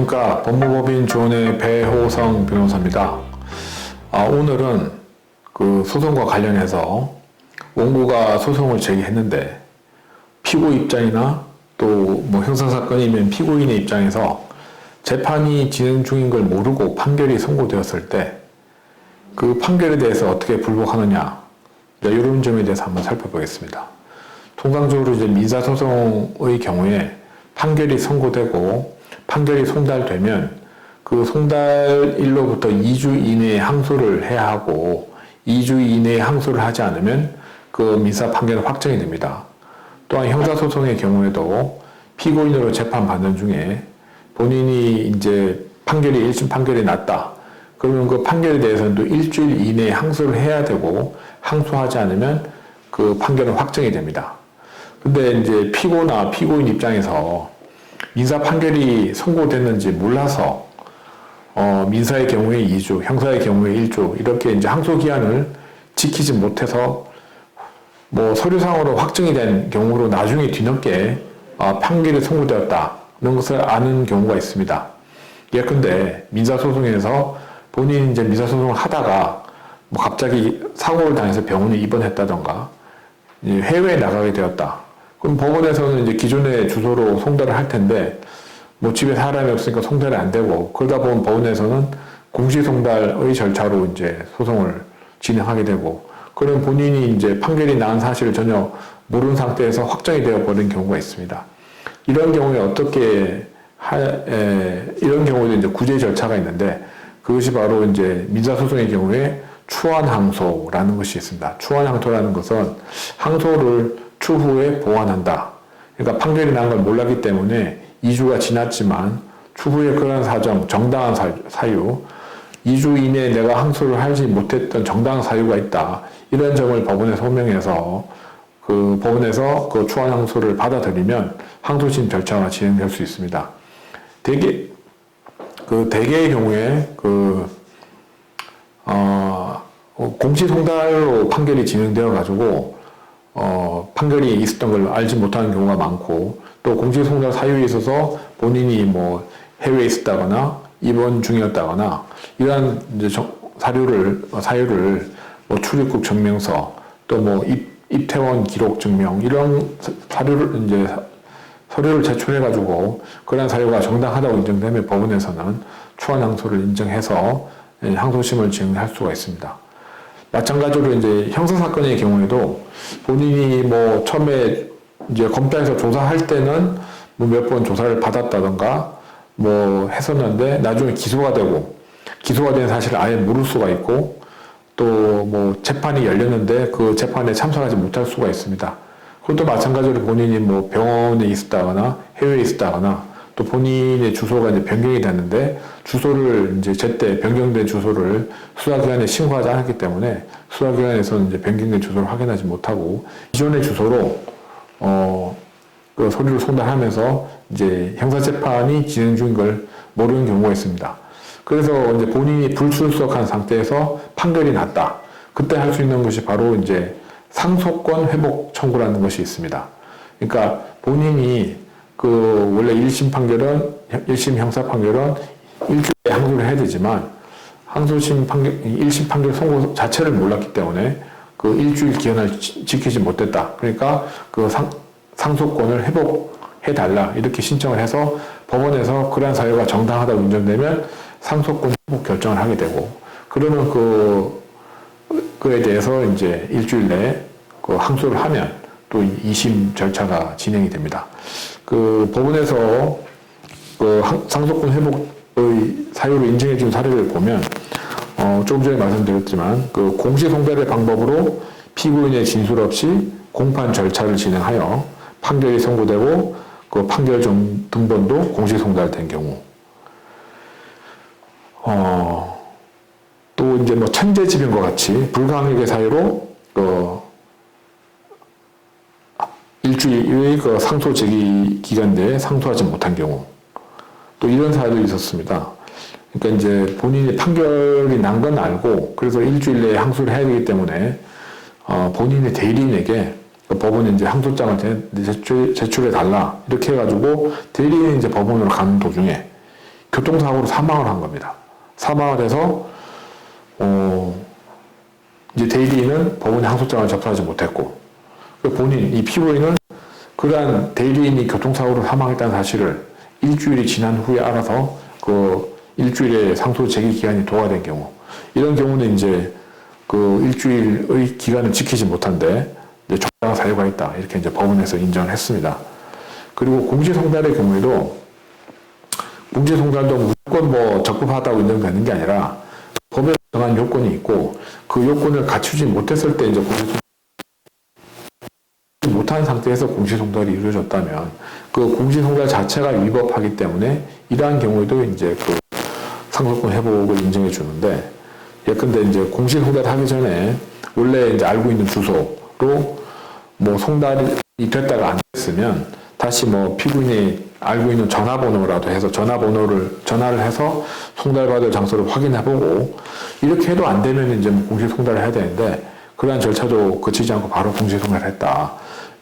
안녕하십니까. 법무법인 조은의 배호성 변호사입니다. 오늘은 그 소송과 관련해서 원고가 소송을 제기했는데 피고 입장이나 또 뭐 형사사건이면 피고인의 입장에서 재판이 진행 중인 걸 모르고 판결이 선고되었을 때 그 판결에 대해서 어떻게 불복하느냐, 이런 점에 대해서 한번 살펴보겠습니다. 통상적으로 이제 민사소송의 경우에 판결이 선고되고 판결이 송달되면 그 송달일로부터 2주 이내에 항소를 해야 하고 2주 이내에 항소를 하지 않으면 그 민사 판결은 확정이 됩니다. 또한 형사소송의 경우에도 피고인으로 재판받는 중에 본인이 이제 판결이 1심 판결이 났다. 그러면 그 판결에 대해서는 또 일주일 이내에 항소를 해야 되고 항소하지 않으면 그 판결은 확정이 됩니다. 근데 이제 피고나 피고인 입장에서 민사 판결이 선고됐는지 몰라서 민사의 경우에 2주, 형사의 경우에 1주 이렇게 이제 항소 기한을 지키지 못해서 뭐 서류상으로 확정이 된 경우로 나중에 뒤늦게 판결이 선고되었다는 것을 아는 경우가 있습니다. 예컨대 민사소송에서 본인이 이제 민사소송을 하다가 뭐 갑자기 사고를 당해서 병원에 입원했다던가 해외에 나가게 되었다. 그럼 법원에서는 이제 기존의 주소로 송달을 할 텐데 뭐 집에 사람이 없으니까 송달이 안 되고 그러다 보면 법원에서는 공시송달의 절차로 이제 소송을 진행하게 되고 그럼 본인이 이제 판결이 난 사실을 전혀 모르는 상태에서 확정이 되어 버린 경우가 있습니다. 이런 경우에 어떻게 이런 경우에도 이제 구제 절차가 있는데 그것이 바로 이제 민사소송의 경우에 추환항소라는 것이 있습니다. 추환항소라는 것은 항소를 추후에 보완한다. 그러니까 판결이 난 걸 몰랐기 때문에 2주가 지났지만 추후에 그런 사정, 정당한 사유, 2주 이내에 내가 항소를 하지 못했던 정당한 사유가 있다. 이런 점을 법원에 소명해서 그 법원에서 그 추환항소를 받아들이면 항소심 절차가 진행될 수 있습니다. 대개의 경우에 공시송달로 판결이 진행되어 가지고 판결이 있었던 걸 알지 못하는 경우가 많고 또 공시송달 사유에 있어서 본인이 뭐 해외에 있었다거나 입원 중이었다거나 이러한 이제 사유를 뭐 출입국 증명서 또 뭐 입퇴원 기록 증명 이런 서류를 제출해가지고 그런 사유가 정당하다고 인정되면 법원에서는 추환항소를 인정해서 항소심을 진행할 수가 있습니다. 마찬가지로 이제 형사사건의 경우에도 본인이 뭐 처음에 이제 검찰에서 조사할 때는 뭐 몇 번 조사를 받았다던가 뭐 했었는데 나중에 기소가 된 사실을 아예 모를 수가 있고 또 뭐 재판이 열렸는데 그 재판에 참석하지 못할 수가 있습니다. 그것도 마찬가지로 본인이 뭐 병원에 있었다거나 해외에 있었다거나 또 본인의 주소가 이제 변경이 됐는데 주소를 이제 제때 변경된 주소를 수사기관에 신고하지 않았기 때문에 수사기관에서는 이제 변경된 주소를 확인하지 못하고 기존의 주소로 그 서류를 송달하면서 이제 형사재판이 진행 중인 걸 모르는 경우가 있습니다. 그래서 이제 본인이 불출석한 상태에서 판결이 났다. 그때 할 수 있는 것이 바로 이제 상소권 회복 청구라는 것이 있습니다. 그러니까 본인이 그 원래 1심 형사 판결은 일주일에 항소를 해야 되지만 항소심 판결, 1심 판결 선고 자체를 몰랐기 때문에 그 일주일 기한을 지키지 못했다. 그러니까 그 상소권을 회복해 달라 이렇게 신청을 해서 법원에서 그러한 사유가 정당하다고 인정되면 상소권 회복 결정을 하게 되고 그러면 그에 대해서 이제 일주일 내에 그 항소를 하면 또 2심 절차가 진행이 됩니다. 그 법원에서 그 상소권 회복의 사유를 인정해 준 사례를 보면 조금 전에 말씀드렸지만 그 공시송달의 방법으로 피고인의 진술 없이 공판 절차를 진행하여 판결이 선고되고 그 판결 등본도 공시송달된 경우 또 이제 뭐 천재지변과 같이 불가항력의 사유로 일주일 이외의 그 상소 제기 기간 내에 상소하지 못한 경우 또 이런 사례도 있었습니다. 그러니까 이제 본인이 판결이 난 건 알고 그래서 일주일 내에 항소를 해야 되기 때문에 본인의 대리인에게 법원에 이제 항소장을 제출해 달라 이렇게 해가지고 대리인이 이제 법원으로 가는 도중에 교통사고로 사망을 한 겁니다. 사망을 해서 이제 대리인은 법원에 항소장을 접수하지 못했고, 본인, 이 피고인은 그러한 대리인이 교통사고로 사망했다는 사실을 일주일이 지난 후에 알아서 그 일주일의 상소 제기 기간이 도과된 경우, 이런 경우는 이제 그 일주일의 기간을 지키지 못한데 이제 정당한 사유가 있다, 이렇게 이제 법원에서 인정을 했습니다. 그리고 공시송달의 경우에도 공시송달도 무조건 뭐 적법하다고 인정되는 게 아니라 법에 정한 요건이 있고, 그 요건을 갖추지 못했을 때 이제 못한 상태에서 공시송달이 이루어졌다면 그 공시송달 자체가 위법하기 때문에 이러한 경우에도 이제 그 상속권 회복을 인정해 주는데, 예컨대 이제 공시송달 하기 전에 원래 이제 알고 있는 주소로 뭐 송달이 됐다가 안 됐으면 다시 뭐 피고인이 알고 있는 전화번호라도 해서 전화를 해서 송달받을 장소를 확인해보고, 이렇게 해도 안 되면 이제 뭐 공시송달을 해야 되는데 그러한 절차도 거치지 않고 바로 공시송달을 했다.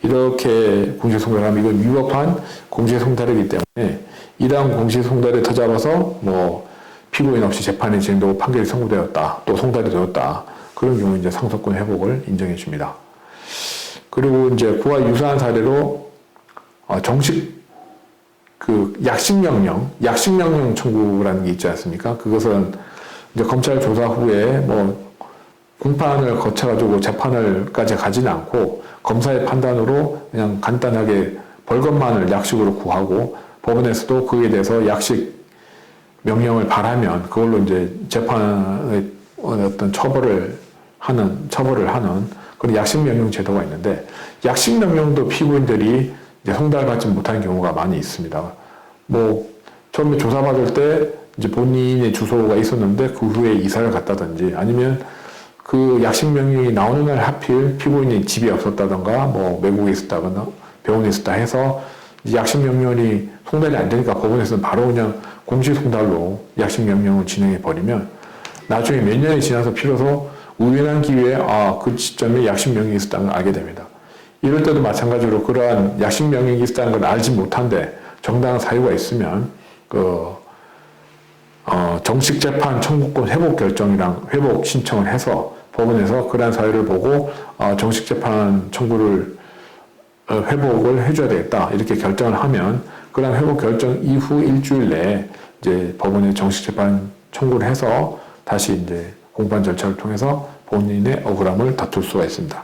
이렇게 공시송달하면 이건 위법한 공시송달이기 때문에 이러한 공시송달에 터잡아서 뭐 피고인 없이 재판이 진행되고 판결이 선고되었다, 또 송달이 되었다, 그런 경우 이제 상속권 회복을 인정해 줍니다. 그리고 이제 그와 유사한 사례로 정식 그 약식명령 청구라는 게 있지 않습니까? 그것은 이제 검찰 조사 후에 뭐 공판을 거쳐가지고 재판을까지 가지는 않고 검사의 판단으로 그냥 간단하게 벌금만을 약식으로 구하고 법원에서도 그에 대해서 약식 명령을 발하면 그걸로 이제 재판의 어떤 처벌을 하는 그런 약식명령 제도가 있는데, 약식명령도 피고인들이 이제 송달받지 못한 경우가 많이 있습니다. 뭐 처음에 조사받을 때 이제 본인의 주소가 있었는데 그 후에 이사를 갔다든지, 아니면 그 약식명령이 나오는 날 하필 피고인이 집에 없었다던가 뭐 외국에 있었다거나 병원에 있었다 해서 약식명령이 송달이 안 되니까 법원에서는 바로 그냥 공시송달로 약식명령을 진행해 버리면 나중에 몇 년이 지나서 비로소 우연한 기회에 그 시점에 약식명령이 있었다는 걸 알게 됩니다. 이럴 때도 마찬가지로 그러한 약식명령이 있었다는 걸 알지 못한데 정당한 사유가 있으면 정식 재판 청구권 회복 결정이랑 회복 신청을 해서 법원에서 그러한 사유를 보고 정식 재판 청구를 회복을 해줘야 되겠다, 이렇게 결정을 하면 그러한 회복 결정 이후 일주일 내에 이제 법원에 정식 재판 청구를 해서 다시 이제 공판 절차를 통해서 본인의 억울함을 다툴 수가 있습니다.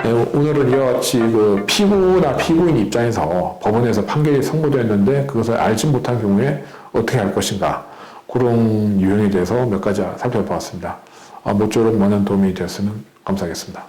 네, 오늘은 이와 같이 그 피고나 피고인 입장에서 법원에서 판결이 선고되었는데 그것을 알지 못한 경우에 어떻게 할 것인가, 그런 유형에 대해서 몇 가지 살펴보았습니다. 모쪼록 많은 도움이 되었으면 감사하겠습니다.